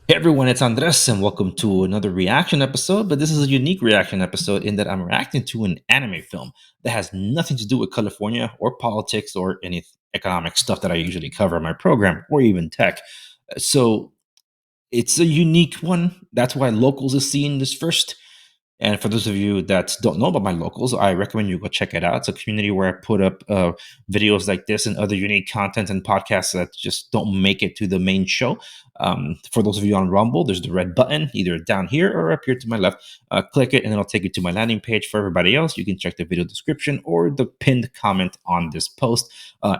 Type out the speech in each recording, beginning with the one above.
Hey everyone, it's Andres, and welcome to another reaction episode. But this is a unique reaction episode in that I'm reacting to an anime film that has nothing to do with California or politics or any economic stuff that I usually cover in my program or even tech. So it's a unique one. That's why Locals is seeing this first. And for those of you that don't know about my locals, I recommend you go check it out. It's a community where I put up videos like this and other unique content and podcasts that just don't make it to the main show. For those of you on Rumble, there's the red button either down here or up here to my left. Click it, and it'll take you to my landing page. For everybody else, you can check the video description or the pinned comment on this post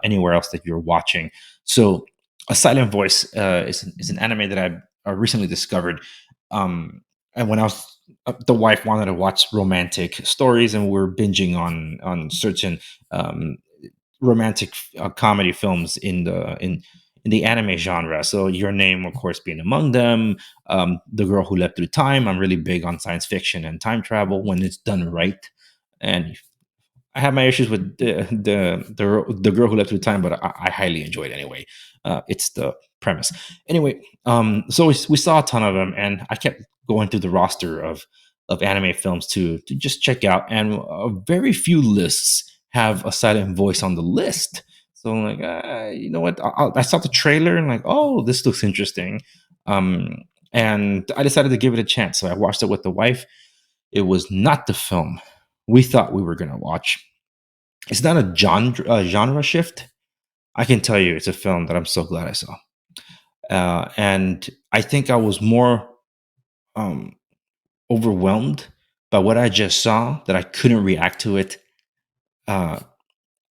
anywhere else that you're watching. So, A Silent Voice is an anime that I recently discovered. And when I was the wife wanted to watch romantic stories, and we're binging on certain um, romantic comedy films in the anime genre. So Your Name, of course, being among them. The Girl Who Leapt Through Time. I'm really big on science fiction and time travel when it's done right. And I have my issues with the Girl Who Leapt Through Time, but I highly enjoy it anyway. It's the premise. Anyway, so we saw a ton of them, and I kept going through the roster of anime films to just check out, and very few lists have a silent voice on the list. So I'm like, you know what? I saw the trailer and like, oh, this looks interesting, um, and I decided to give it a chance. So I watched it with the wife. It was not the film we thought we were going to watch. It's not a genre shift. I can tell you, it's a film that I'm so glad I saw. And I think I was more um, overwhelmed by what I just saw that I couldn't react to it uh,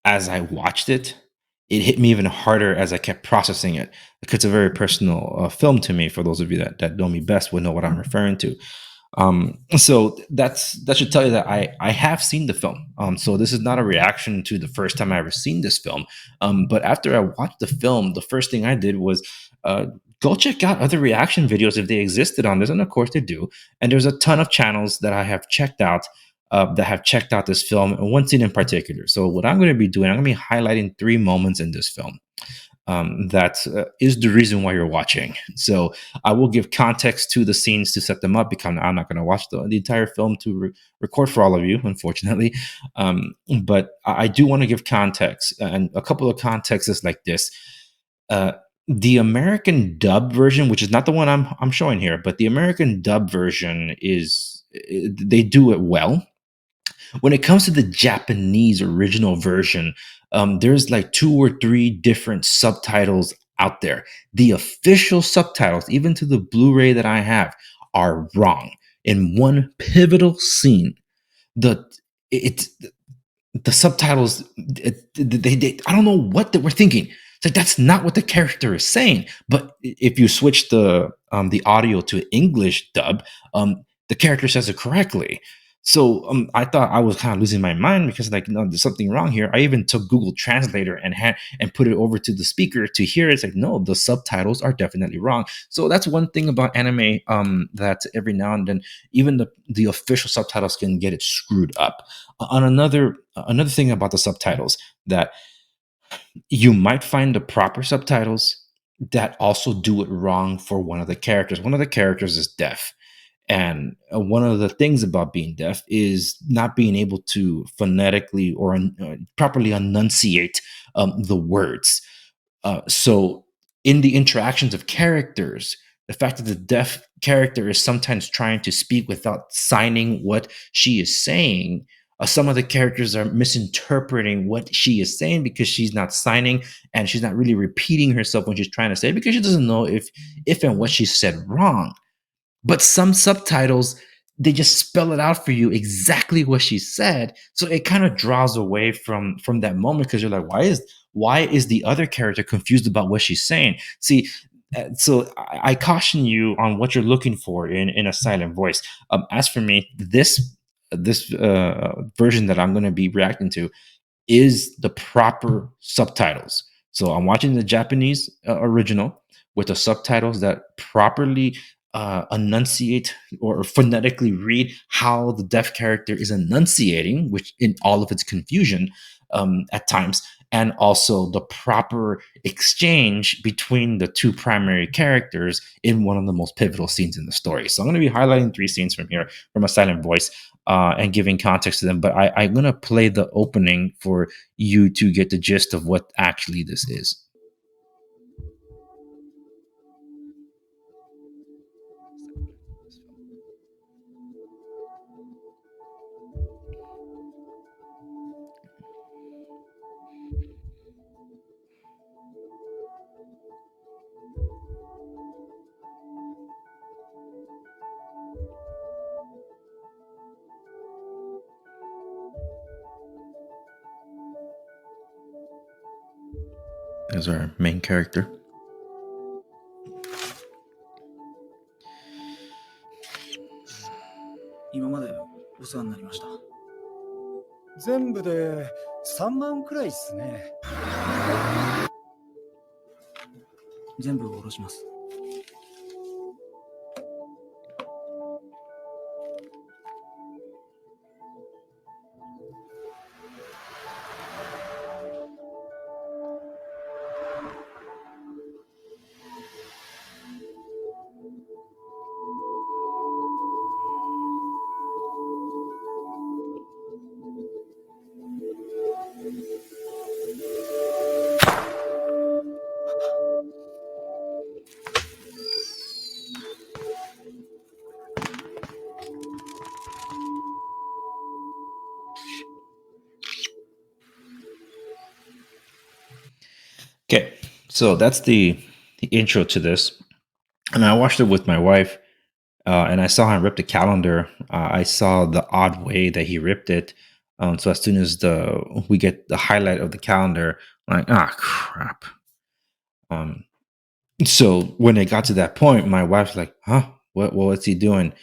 as I watched it. It hit me even harder as I kept processing it because it's a very personal film to me. For those of you that know me best, would know what I'm referring to. So that should tell you that I have seen the film. So this is not a reaction to the first time I ever seen this film. But after I watched the film, the first thing I did was go check out other reaction videos if they existed on this, and of course they do. And there's a ton of channels that I have checked out that have checked out this film, and one scene in particular. So what I'm going to be doing, I'm going to be highlighting 3 moments in this film that is the reason why you're watching. So I will give context to the scenes to set them up because I'm not going to watch the entire film to record for all of you, unfortunately. But I do want to give context, and a couple of contexts is like this. Uh, the American dub version, which is not the one I'm showing here, but the American dub version is they do it well. When it comes to the Japanese original version, there's like 2 or 3 different subtitles out there. The official subtitles, even to the Blu-ray that I have, are wrong. In one pivotal scene, the it the subtitles they I don't know what they were thinking. It's like that's not what the character is saying. But if you switch the audio to English dub, the character says it correctly. So I thought I was kind of losing my mind because like no, there's something wrong here. I even took Google Translator and put it over to the speaker to hear it. It's like no, the subtitles are definitely wrong. So that's one thing about anime that every now and then even the official subtitles can get it screwed up. On another thing about the subtitles that you might find the proper subtitles that also do it wrong for one of the characters. One of the characters is deaf. And one of the things about being deaf is not being able to phonetically or properly enunciate the words. So, in the interactions of characters, the fact that the deaf character is sometimes trying to speak without signing what she is saying, some of the characters are misinterpreting what she is saying because she's not signing and she's not really repeating herself when she's trying to say it because she doesn't know if and what she said wrong. But some subtitles, they just spell it out for you exactly what she said. So it kind of draws away from that moment because you're like, why is the other character confused about what she's saying? See, so I caution you on what you're looking for in a silent voice. As for me, this version that I'm going to be reacting to is the proper subtitles. So I'm watching the Japanese original with the subtitles that properly enunciate or phonetically read how the deaf character is enunciating, which in all of its confusion at times. and also the proper exchange between the two primary characters in one of the most pivotal scenes in the story. So I'm going to be highlighting 3 scenes from here from A Silent Voice and giving context to them. But I'm going to play the opening for you to get the gist of what actually this is. As our main character. 今までお世話になりました。全部で3万くらいっすね。全部下ろします。Okay, so that's the intro to this, and I watched it with my wife, and I saw him rip the calendar. I saw the odd way that he ripped it. So as soon as we get the highlight of the calendar, I'm like, ah, crap. So when it got to that point, my wife's like, huh, what's he doing?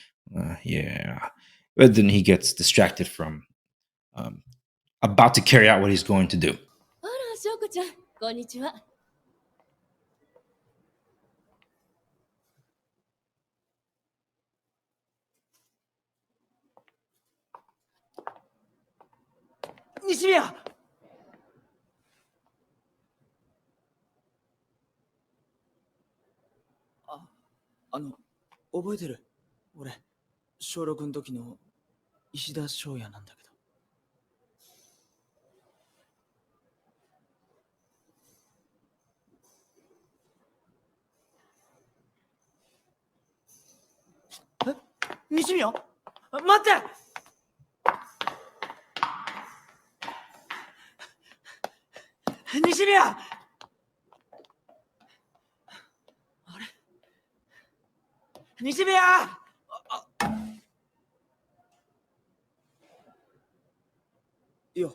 Yeah, but then he gets distracted from about to carry out what he's going to do. あら、しょうこちゃん、こんにちは。西宮。覚えてる。俺、小6の時の石田翔也なんだけど。え、西宮？待って！西宮！あれ？西宮！いや。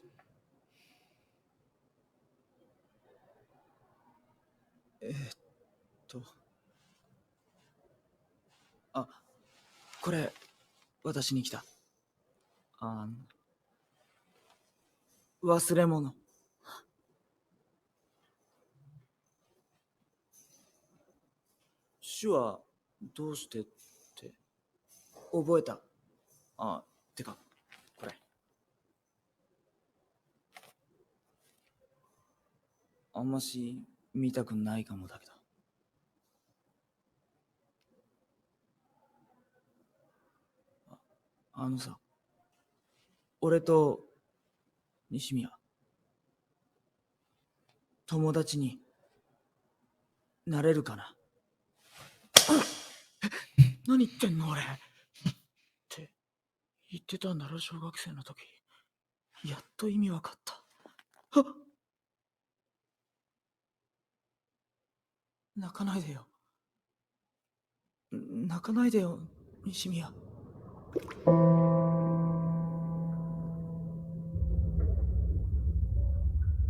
これ、私に来た。忘れ物。手話どうしてって覚えた。てかこれあんまし見たくないかもだけど。さ、俺と西宮友達になれるかな。何言ってんの俺って言ってたんだろ、小学生の時。やっと意味わかった。泣かないでよ。泣かないでよ、西宮。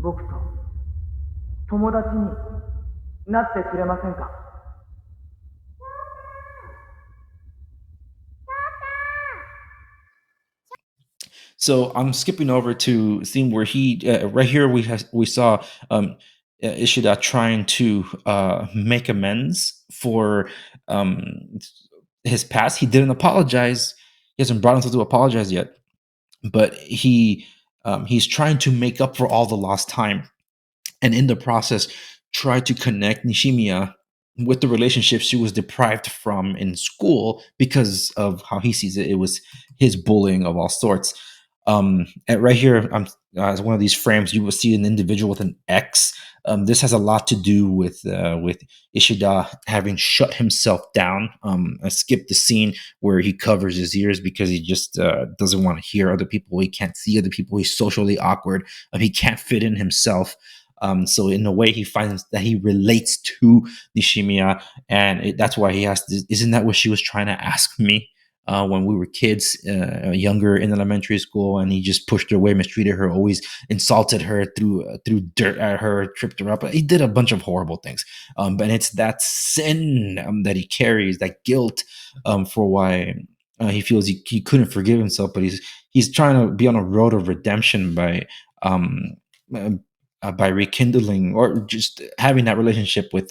僕と友達になってくれませんか？ So I'm skipping over to a scene where he right here we saw Ishida trying to make amends for his past. He didn't apologize. He hasn't brought himself to apologize yet, but he's trying to make up for all the lost time. and in the process try to connect Nishimiya with the relationship she was deprived from in school because of how he sees it. It was his bullying of all sorts. And right here, as one of these frames, you will see an individual with an X. This has a lot to do with Ishida having shut himself down. I skipped the scene where he covers his ears because he just doesn't want to hear other people. He can't see other people. He's socially awkward. He can't fit in himself. So in a way, he finds that he relates to Nishimiya, and that's why he has this. Isn't that what she was trying to ask me when we were kids, younger in elementary school? And he just pushed her away, mistreated her, always insulted her, threw dirt at her, tripped her up. He did a bunch of horrible things. But it's that sin that he carries, that guilt for why he feels he couldn't forgive himself. But he's trying to be on a road of redemption by rekindling or just having that relationship with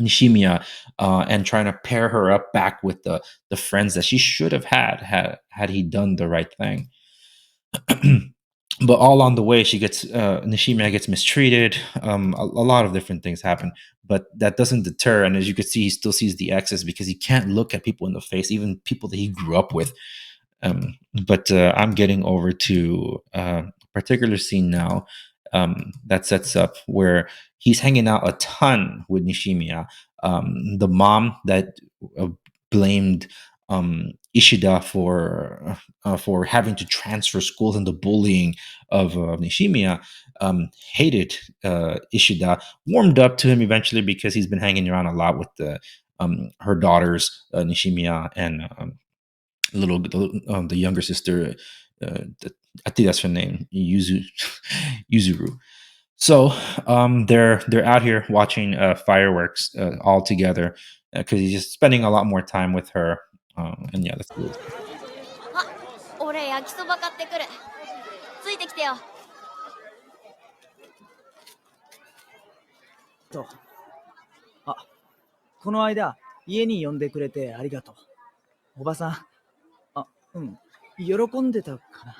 Nishimiya, and trying to pair her up back with the friends that she should have had he done the right thing. But all on the way, Nishimiya gets mistreated. A lot of different things happen, but that doesn't deter. And as you can see, he still sees the exes because he can't look at people in the face, even people that he grew up with. But I'm getting over to a particular scene now that sets up where he's hanging out a ton with Nishimiya. The mom that blamed Ishida for having to transfer schools and the bullying of Nishimiya hated Ishida. Warmed up to him eventually because he's been hanging around a lot with her daughters, Nishimiya and the younger sister. I think that's her name, Yuzuru. So they're out here watching fireworks all together because he's just spending a lot more time with her. And yeah, that's cool. あ、俺焼きそば買ってくる。ついてきてよ。と。あ、この間、家に呼んでくれてありがとう。おばさん。あ、うん。喜んでたかな。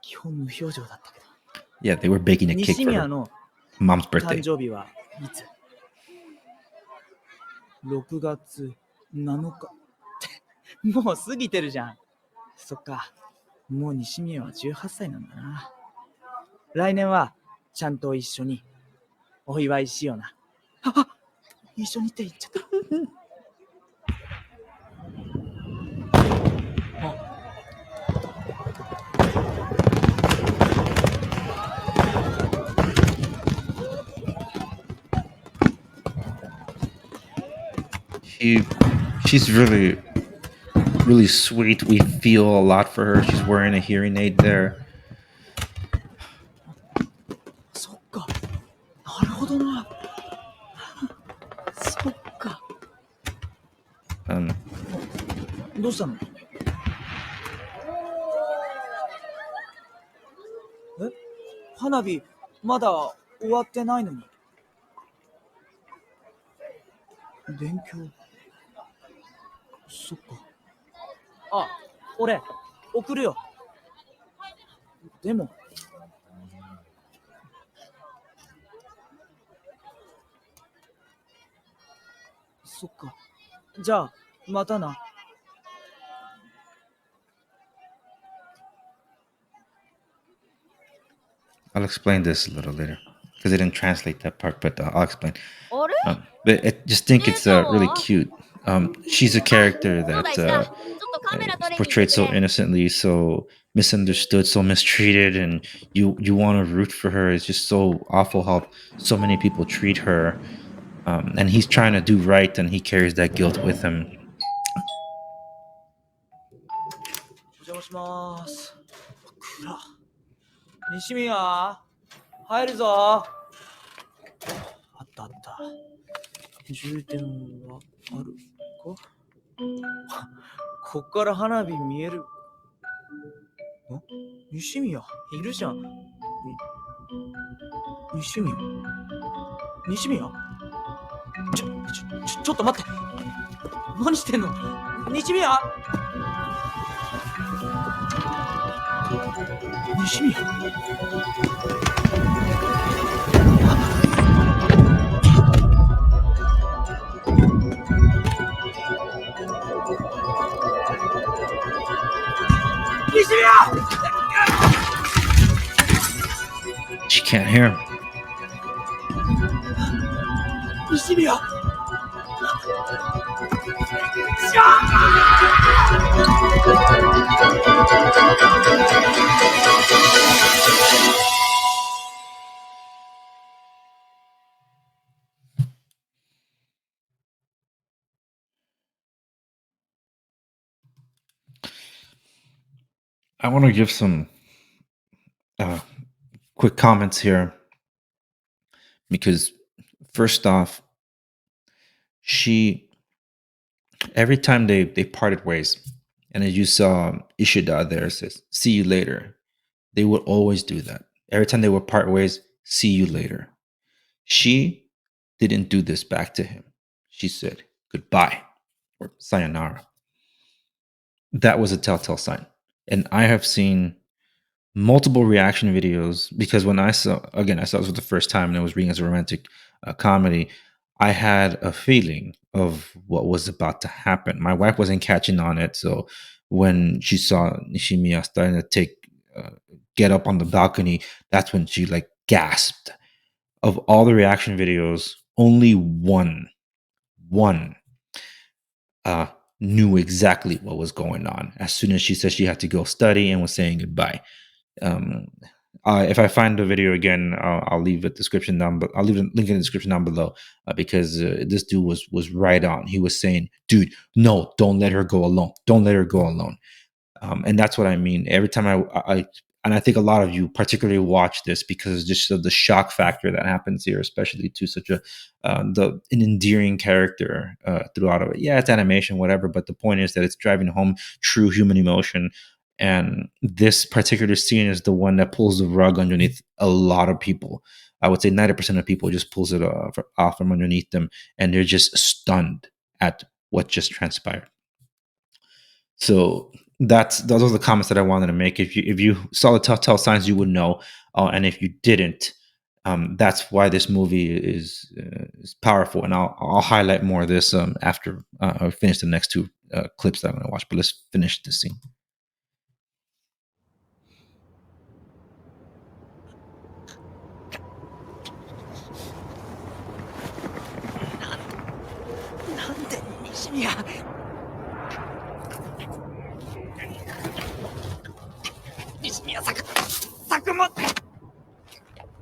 基本無表情だったけど。Yeah, they were baking a cake for 西宮 her の mom's 誕 birthday. 生日はいつ ?6 月7日。もう過ぎてるじゃん。そっか。もう西宮は18歳なんだな。来年はちゃんと一緒にお祝いしような。あ、一緒にって言っちゃった。She's really sweet. We feel a lot for her. She's wearing a hearing aid there. そっか。なるほどな。そっか。どうしたの？え？花火まだ終わってないのに。勉強。そっか。あ、俺送るよ。でも。そっか。じゃあまたな。I'll explain this a little later because I didn't translate that part, but I'll explain. あれ？ But I just think it's really cute. She's a character そうだ that 石田。ちょっとカメラ is 撮りに行って portrayed く so れ。 innocently, so misunderstood, so mistreated, and you want to root for her. It's just so awful how so many people treat her. And he's trying to do right, and he carries that guilt with him. お邪魔します。暗。西宮、入るぞ。あったあった。充電はあるか？こっから花火見える。ん？西宮、いるじゃん。西宮？西宮？ちょっと待って。何してんの？西宮？西宮？ can't hear him. 西宮 I want to give some quick comments here because first off, every time they parted ways, and as you saw Ishida there says, "See you later," they would always do that. Every time they would part ways, "See you later." She didn't do this back to him. She said goodbye or sayonara. That was a telltale sign. And I have seen multiple reaction videos because when I saw this for the first time and I was reading as a romantic comedy, I had a feeling of what was about to happen. My wife wasn't catching on it, so when she saw Nishimiya starting to get up on the balcony, that's when she like gasped. Of all the reaction videos, only one uh, knew exactly what was going on as soon as she said she had to go study and was saying goodbye. Um, if I find the video again, I'll leave a description down, but I'll leave a link in the description down below because this dude was right on. He was saying, "Dude, no, don't let her go alone. Don't let her go alone." And that's what I mean. Every time I think a lot of you particularly watch this because just of the shock factor that happens here, especially to such an endearing character throughout of it. Yeah, it's animation, whatever, but the point is that it's driving home true human emotion. And this particular scene is the one that pulls the rug underneath a lot of people. I would say 90% of people just pulls it off from underneath them, and they're just stunned at what just transpired. So those are the comments that I wanted to make. If you saw the telltale signs, you would know, and if you didn't, that's why this movie is powerful. And I'll highlight more of this after I finish the next two clips that I'm going to watch. But let's finish this scene. なんで西宮西宮作も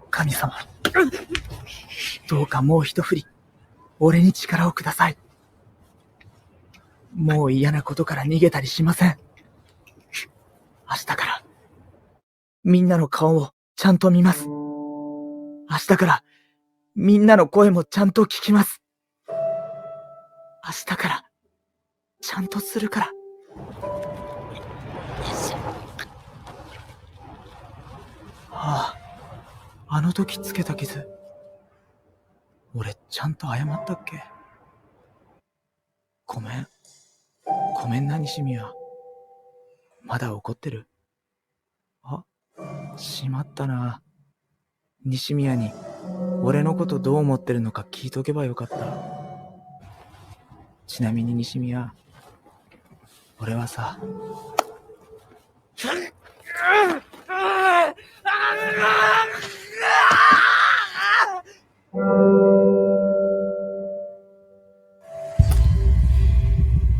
神様どうかもう一振り俺に力をくださいもう嫌なことから逃げたりしません明日からみんなの顔をちゃんと見ます明日からみんなの声もちゃんと聞きます明日からちゃんとするからああ、あの時つけた傷俺ちゃんと謝ったっけごめんな西宮まだ怒ってるあ、しまったな西宮に俺のことどう思ってるのか聞いとけばよかったちなみに西宮俺はさしょう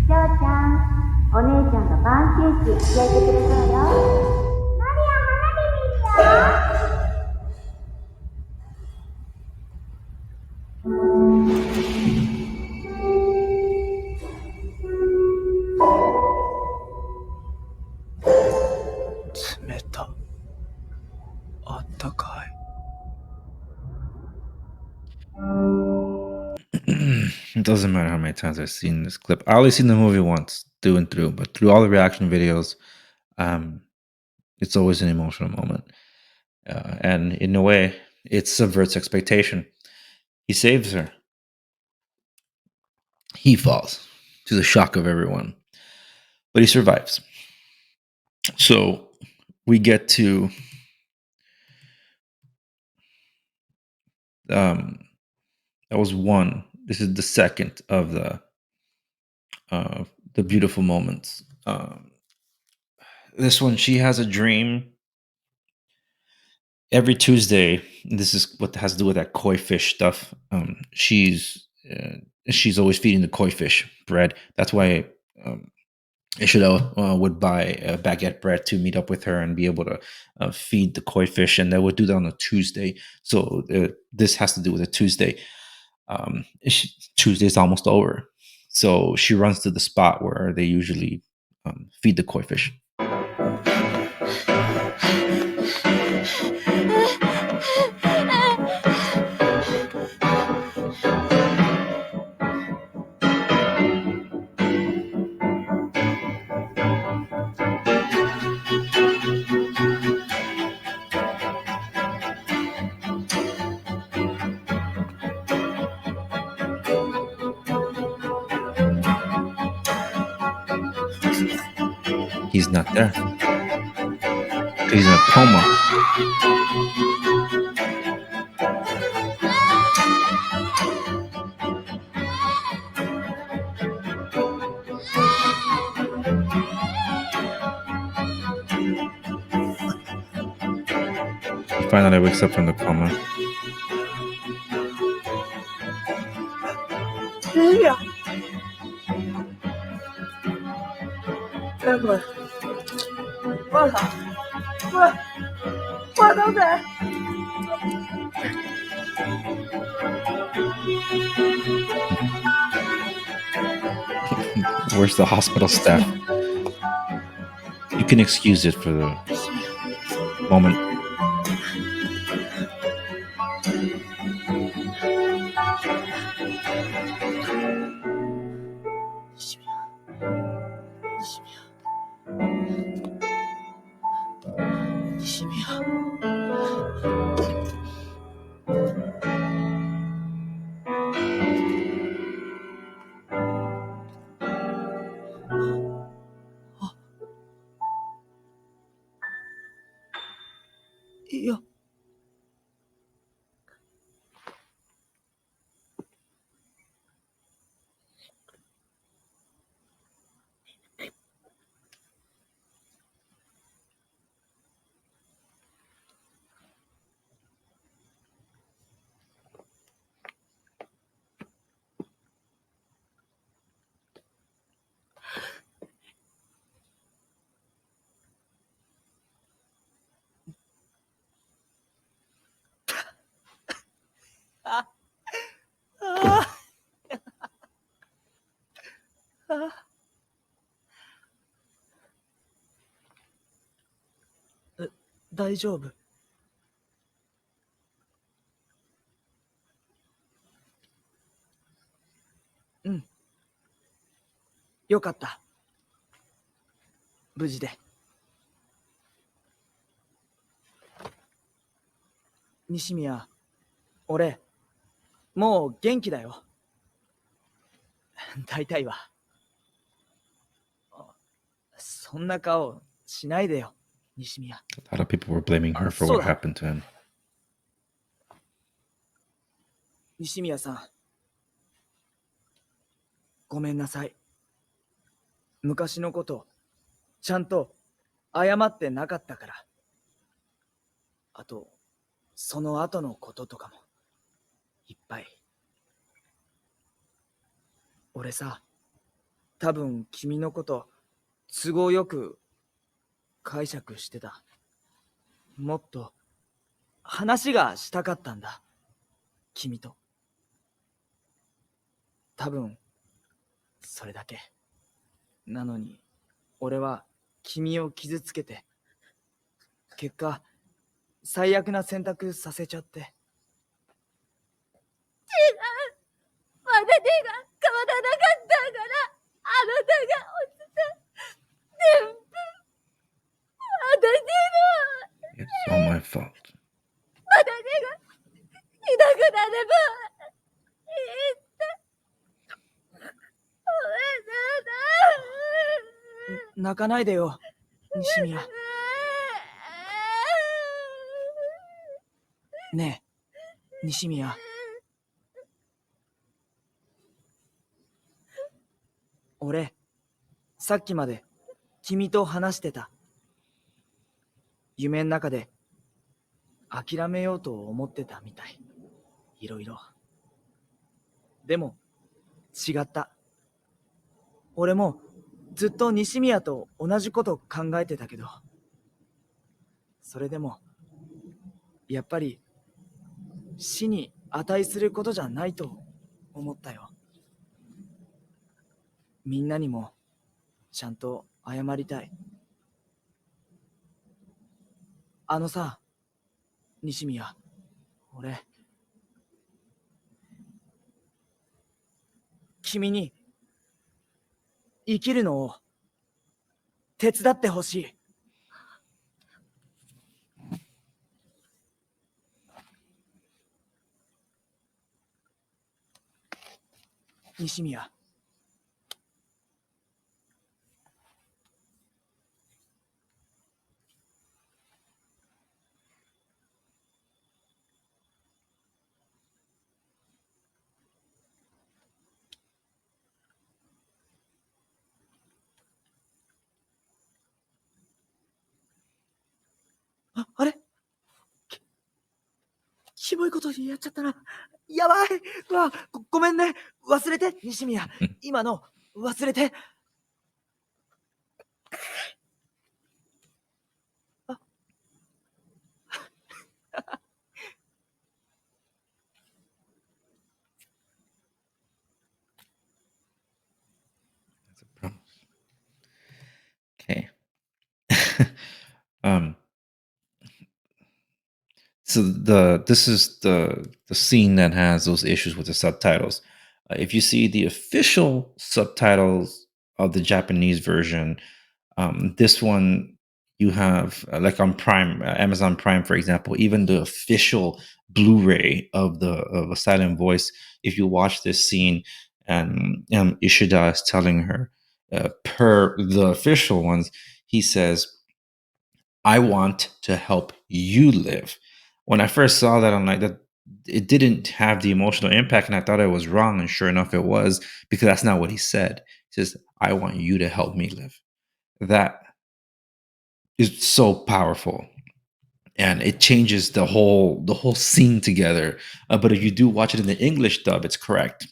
ちゃん、お姉ちゃんがパンケーキ焼いてくれそうよ。マリア、花火見るよ。冷たあったかい It doesn't matter how many times I've seen this clip. I only seen the movie once, through and through, but through all the reaction videos, it's always an emotional moment. And in a way, it subverts expectation. He saves her. He falls to the shock of everyone, but he survives. So we get to that was one. This is the second of the beautiful moments. This one, she has a dream every Tuesday, this is what has to do with that koi fish stuff. She's always feeding the koi fish bread. That's why Ishida would buy a baguette bread to meet up with her and be able to feed the koi fish, and they would do that on a Tuesday. So this has to do with a Tuesday. Tuesday's almost over, so she runs to the spot where they usually feed the koi fish. He's not there. He's in a coma. He finally wakes up from the coma. Behaviour. 来过来，过来，过来等等。Where's the hospital staff? You can excuse it for the moment. Nishimiya. いや。大丈夫。うん。よかった。無事で。西宮、俺、もう元気だよ。大体は。そんな顔しないでよ、西宮。A lot of people were blaming her for what happened to him. 西宮さん、ごめんなさい。昔のこと、ちゃんと謝ってなかったから。あと、その後のこととかも、いっぱい。俺さ、多分君のこと、都合よく解釈してた。もっと話がしたかったんだ。君と。多分それだけ。なのに俺は君を傷つけて、結果最悪な選択させちゃって。違う。まだ手が変わらなかったから、あなたが落ちた。全部私の。It's all my fault. まだ手がひどくなればいいって。ごめんなさい。泣かないでよ、西宮。ねえ、西宮。俺、さっきまで君と話してた。夢の中で諦めようと思ってたみたい。いろいろ。でも、違った。俺もずっと西宮と同じこと考えてたけど、それでも、やっぱり、死に値することじゃないと思ったよ。みんなにも、ちゃんと謝りたい。あのさ、西宮、俺、君に、生きるのを、手伝ってほしい。西宮。あれキモいことやっちゃったな。やばい。ごめんね。忘れて、西宮。今の、忘れて。That's a promise. Okay. um so this is the scene that has those issues with the subtitles. If you see the official subtitles of the Japanese version, this one you have like on Prime, Amazon Prime, for example, even the official Blu-ray of a silent voice. If you watch this scene, and Ishida is telling her, per the official ones, he says, "I want to help you live." When I first saw that, I'm like, that it didn't have the emotional impact, and I thought it was wrong. And sure enough, it was, because that's not what he said. He says, "I want you to help me live." That is so powerful, and it changes the whole scene together. But if you do watch it in the English dub, it's correct.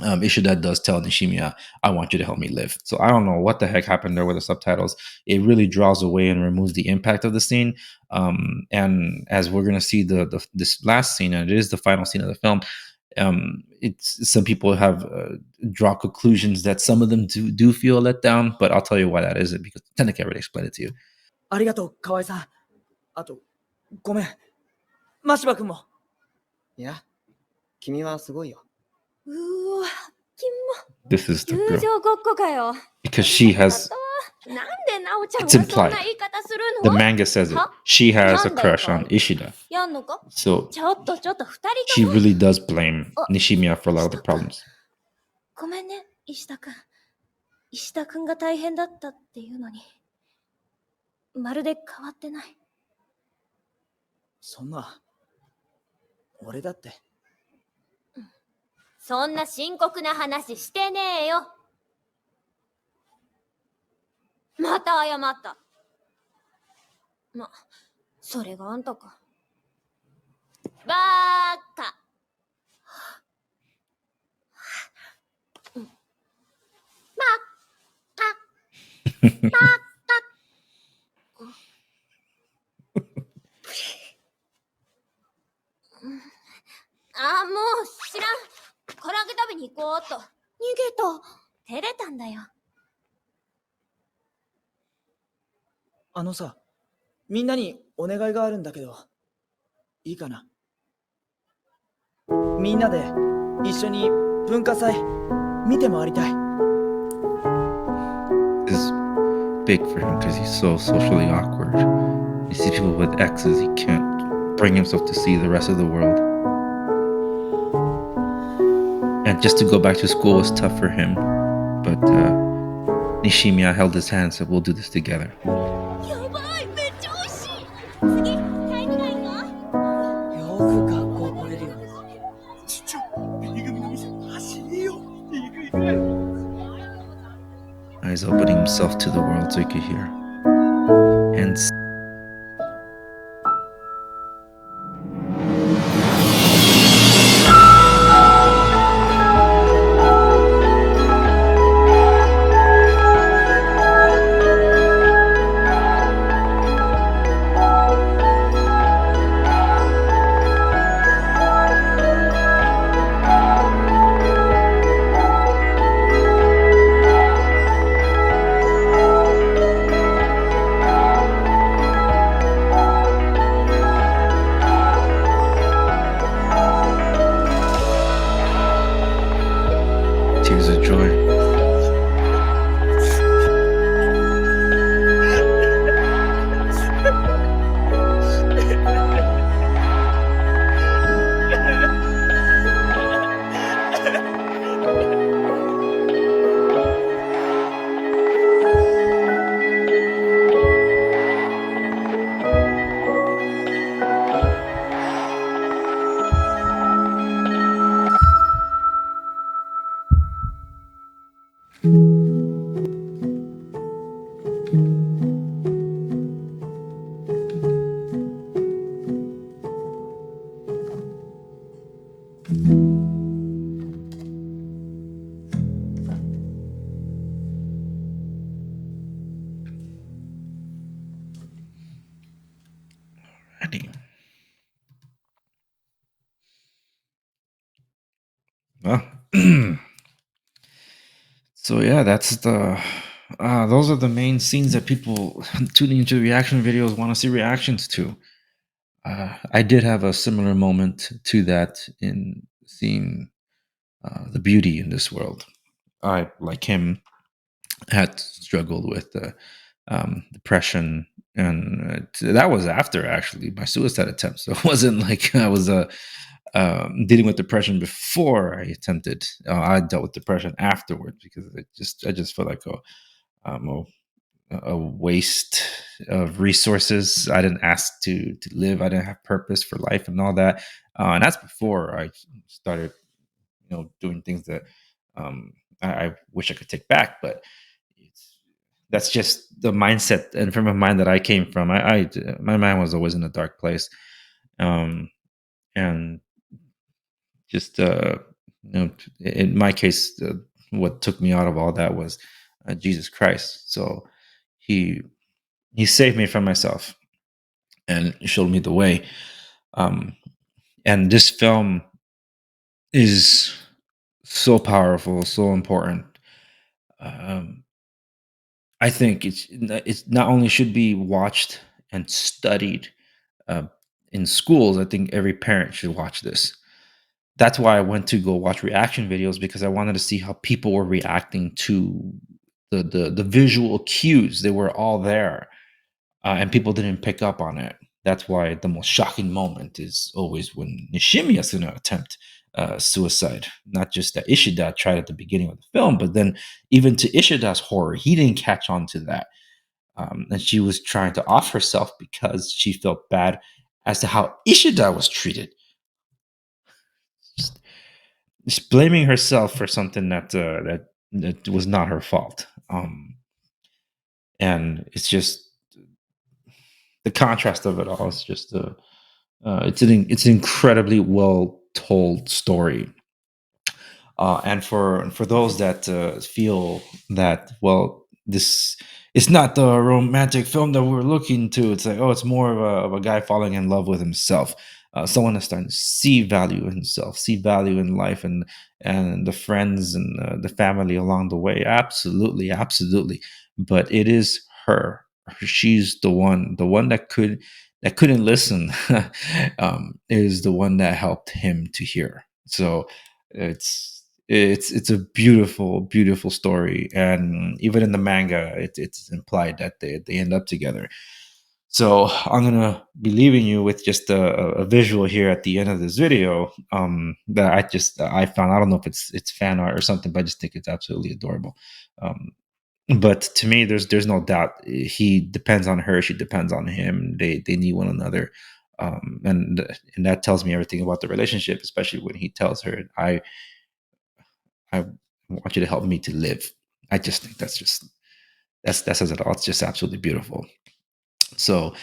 Ishida does tell Nishimiya, "I want you to help me live." So I don't know what the heck happened there with the subtitles. It really draws away and removes the impact of the scene. And as we're gonna see this last scene, and it is the final scene of the film, it's some people have draw conclusions that some of them do feel let down, but I'll tell you why that isn't, because Tenek already explained it to you. ありがとう、河合さん。あと、ごめん。真柴君も。いや、君はすごいよ。うわ、This is the 友 girl, 情ごっこかよ。 because she has. なんでなおちゃん It's はそん implied. な言い方する The の？ manga says it. Huh? She has a Nanda crush ka? on Ishida, やんのか？ so ちょっと二人 she とも。 really does blame Oh, Nishimiya for a lot of the Ishida-kun. problems. ごめんね、石田くん。石田くんが大変だったっていうのに、まるで変わってない。そんな、俺だって。そんな深刻な話してねえよ。また謝った。ま、それがあんたか。バーカ。あ、もう知らん。唐揚げ食べに行こうっと。逃げた。照れたんだよ。あのさ、みんなにお願いがあるんだけど、いいかな。みんなで一緒に文化祭見て回りたい。This is big for him because he's so socially awkward. He sees people with X's, he can't bring himself to see the rest of the world. And just to go back to school was tough for him, but Nishimiya held his hand and said, "We'll do this together." やばい、めっちゃ美味しい。次、タイムラインは？よく学校来れるよね。Now he's opening himself to the world so he could hear. And Tears of joy. Alrighty. Well, so yeah, that's the those are the main scenes that people tuning into reaction videos want to see reactions to. I did have a similar moment to that in seeing the beauty in this world. I, like him, had struggled with depression, and that was after actually my suicide attempt. So it wasn't like I was dealing with depression before I attempted. I dealt with depression afterwards because I just felt like a waste of resources. I didn't ask to live. I didn't have purpose for life and all that. And that's before I started, doing things that I wish I could take back. But that's just the mindset and frame of mind that I came from. My mind was always in a dark place, and just in my case, what took me out of all that was Jesus Christ. So he he saved me from myself and showed me the way. Um, and this film is so powerful, so important. Um, I think it's not only should be watched and studied uh, in schools. I think every parent should watch this. That's why I went to go watch reaction videos, because I wanted to see how people were reacting to the visual cues. They were all there, and people didn't pick up on it. That's why the most shocking moment is always when Nishimiya is going to attempt suicide. Not just that Ishida tried at the beginning of the film, but then even to Ishida's horror, he didn't catch on to that. And she was trying to off herself because she felt bad as to how Ishida was treated. Just blaming herself for something that was not her fault. And it's just the contrast of it all is just it's an incredibly well told story. And for those that feel that, well, this it's not the romantic film that we're looking to. It's like, oh, it's more of a guy falling in love with himself. Someone that's starting to see value in himself, see value in life, and the friends and the family along the way. Absolutely, absolutely. But it is her. She's the one that couldn't listen. Is the one that helped him to hear. So it's a beautiful, beautiful story, and even in the manga, it's implied that they end up together. So I'm gonna be leaving you with just a visual here at the end of this video that I found. I don't know if it's fan art or something, but I just think it's absolutely adorable. Um, but to me, there's no doubt he depends on her, she depends on him. They need one another, and that tells me everything about the relationship, especially when he tells her, I want you to help me to live. I just think that says it all. It's just absolutely beautiful. So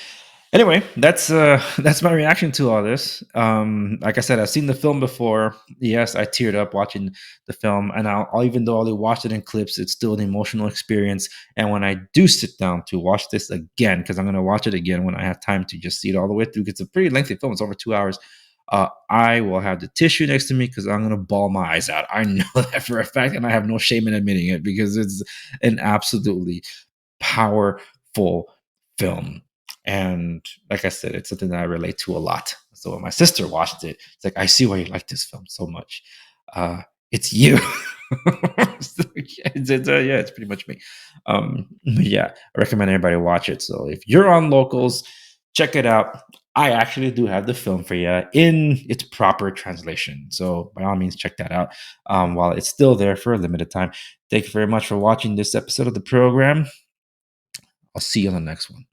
anyway, that's my reaction to all this. Like I said, I've seen the film before. Yes, I teared up watching the film, and even though I only watched it in clips, it's still an emotional experience. And when I do sit down to watch this again, because I'm going to watch it again when I have time to just see it all the way through, because it's a pretty lengthy film. It's over 2 hours. I will have the tissue next to me because I'm going to bawl my eyes out. I know that for a fact, and I have no shame in admitting it, because it's an absolutely powerful film. And like I said, it's something that I relate to a lot. So when my sister watched it, it's like, I see why you like this film so much. It's you. It's pretty much me. But yeah, I recommend everybody watch it. So if you're on Locals, check it out. I actually do have the film for you in its proper translation. So by all means, check that out while it's still there for a limited time. Thank you very much for watching this episode of the program. I'll see you on the next one.